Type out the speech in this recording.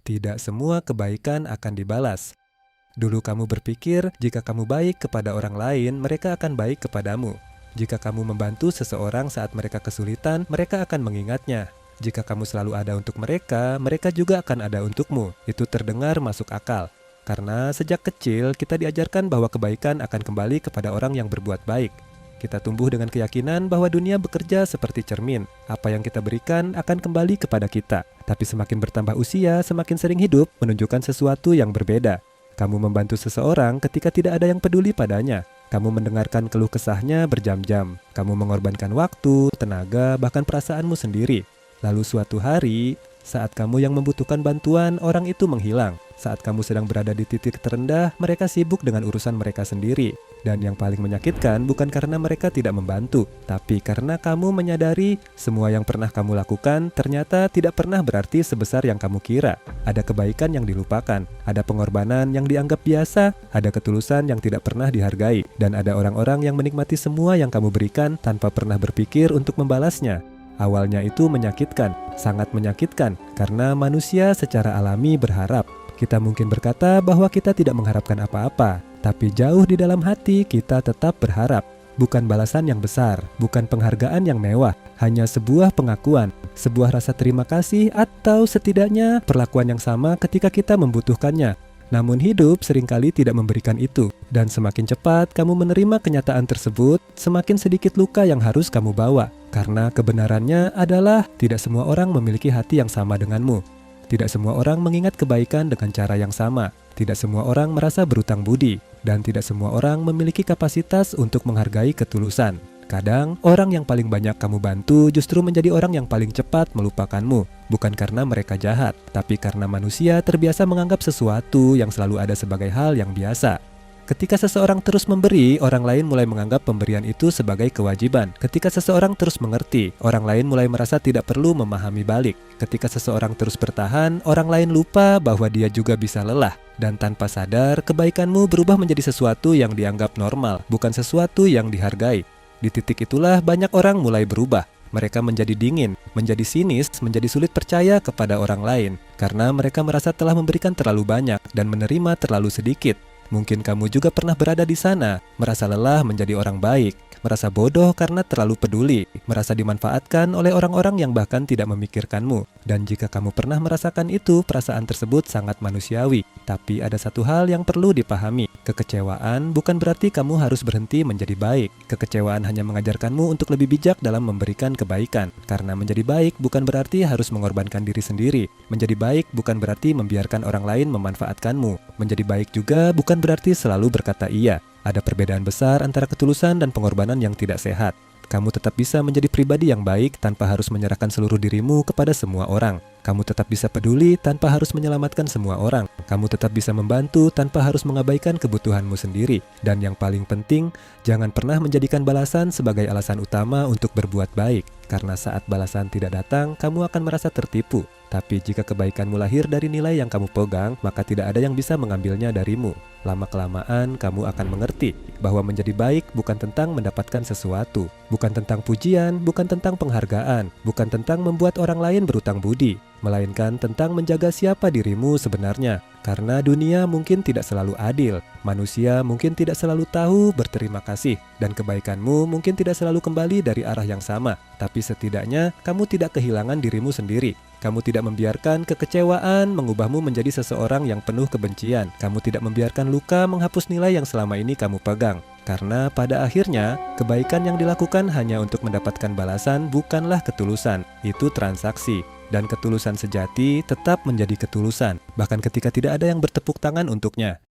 Tidak semua kebaikan akan dibalas. Dulu kamu berpikir jika kamu baik kepada orang lain, mereka akan baik kepadamu. Jika kamu membantu seseorang saat mereka kesulitan, mereka akan mengingatnya. Jika kamu selalu ada untuk mereka, mereka juga akan ada untukmu. Itu terdengar masuk akal. Karena sejak kecil kita diajarkan bahwa kebaikan akan kembali kepada orang yang berbuat baik. Kita tumbuh dengan keyakinan bahwa dunia bekerja seperti cermin. Apa yang kita berikan akan kembali kepada kita. Tapi semakin bertambah usia, semakin sering hidup menunjukkan sesuatu yang berbeda. Kamu membantu seseorang ketika tidak ada yang peduli padanya. Kamu mendengarkan keluh kesahnya berjam-jam. Kamu mengorbankan waktu, tenaga, bahkan perasaanmu sendiri. Lalu suatu hari, saat kamu yang membutuhkan bantuan, orang itu menghilang. Saat kamu sedang berada di titik terendah, mereka sibuk dengan urusan mereka sendiri. Dan yang paling menyakitkan bukan karena mereka tidak membantu, tapi karena kamu menyadari semua yang pernah kamu lakukan ternyata tidak pernah berarti sebesar yang kamu kira. Ada kebaikan yang dilupakan, ada pengorbanan yang dianggap biasa, ada ketulusan yang tidak pernah dihargai, dan ada orang-orang yang menikmati semua yang kamu berikan tanpa pernah berpikir untuk membalasnya. Awalnya itu menyakitkan, sangat menyakitkan, karena manusia secara alami berharap. Kita mungkin berkata bahwa kita tidak mengharapkan apa-apa, tapi jauh di dalam hati kita tetap berharap. Bukan balasan yang besar, bukan penghargaan yang mewah, hanya sebuah pengakuan, sebuah rasa terima kasih, atau setidaknya perlakuan yang sama ketika kita membutuhkannya. Namun hidup seringkali tidak memberikan itu, dan semakin cepat kamu menerima kenyataan tersebut, semakin sedikit luka yang harus kamu bawa. Karena kebenarannya adalah tidak semua orang memiliki hati yang sama denganmu. Tidak semua orang mengingat kebaikan dengan cara yang sama. Tidak semua orang merasa berutang budi. Dan tidak semua orang memiliki kapasitas untuk menghargai ketulusan. Kadang, orang yang paling banyak kamu bantu justru menjadi orang yang paling cepat melupakanmu. Bukan karena mereka jahat, tapi karena manusia terbiasa menganggap sesuatu yang selalu ada sebagai hal yang biasa. Ketika seseorang terus memberi, orang lain mulai menganggap pemberian itu sebagai kewajiban. Ketika seseorang terus mengerti, orang lain mulai merasa tidak perlu memahami balik. Ketika seseorang terus bertahan, orang lain lupa bahwa dia juga bisa lelah. Dan tanpa sadar, kebaikanmu berubah menjadi sesuatu yang dianggap normal, bukan sesuatu yang dihargai. Di titik itulah banyak orang mulai berubah. Mereka menjadi dingin, menjadi sinis, menjadi sulit percaya kepada orang lain. Karena mereka merasa telah memberikan terlalu banyak dan menerima terlalu sedikit. Mungkin kamu juga pernah berada di sana, merasa lelah menjadi orang baik, merasa bodoh karena terlalu peduli, merasa dimanfaatkan oleh orang-orang yang bahkan tidak memikirkanmu. Dan jika kamu pernah merasakan itu, perasaan tersebut sangat manusiawi. Tapi ada satu hal yang perlu dipahami, kekecewaan bukan berarti kamu harus berhenti menjadi baik. Kekecewaan hanya mengajarkanmu untuk lebih bijak dalam memberikan kebaikan. Karena menjadi baik bukan berarti harus mengorbankan diri sendiri. Menjadi baik bukan berarti membiarkan orang lain memanfaatkanmu. Menjadi baik juga bukan berarti selalu berkata iya. Ada perbedaan besar antara ketulusan dan pengorbanan yang tidak sehat. Kamu tetap bisa menjadi pribadi yang baik tanpa harus menyerahkan seluruh dirimu kepada semua orang. Kamu tetap bisa peduli tanpa harus menyelamatkan semua orang. Kamu tetap bisa membantu tanpa harus mengabaikan kebutuhanmu sendiri. Dan yang paling penting, jangan pernah menjadikan balasan sebagai alasan utama untuk berbuat baik. Karena saat balasan tidak datang, kamu akan merasa tertipu. Tapi jika kebaikanmu lahir dari nilai yang kamu pegang, maka tidak ada yang bisa mengambilnya darimu. Lama-kelamaan kamu akan mengerti bahwa menjadi baik bukan tentang mendapatkan sesuatu, bukan tentang pujian, bukan tentang penghargaan, bukan tentang membuat orang lain berutang budi, melainkan tentang menjaga siapa dirimu sebenarnya. Karena dunia mungkin tidak selalu adil, manusia mungkin tidak selalu tahu berterima kasih, dan kebaikanmu mungkin tidak selalu kembali dari arah yang sama. Tapi setidaknya kamu tidak kehilangan dirimu sendiri. Kamu tidak membiarkan kekecewaan mengubahmu menjadi seseorang yang penuh kebencian. Kamu tidak membiarkan luka menghapus nilai yang selama ini kamu pegang. Karena pada akhirnya, kebaikan yang dilakukan hanya untuk mendapatkan balasan bukanlah ketulusan. Itu transaksi. Dan ketulusan sejati tetap menjadi ketulusan, bahkan ketika tidak ada yang bertepuk tangan untuknya.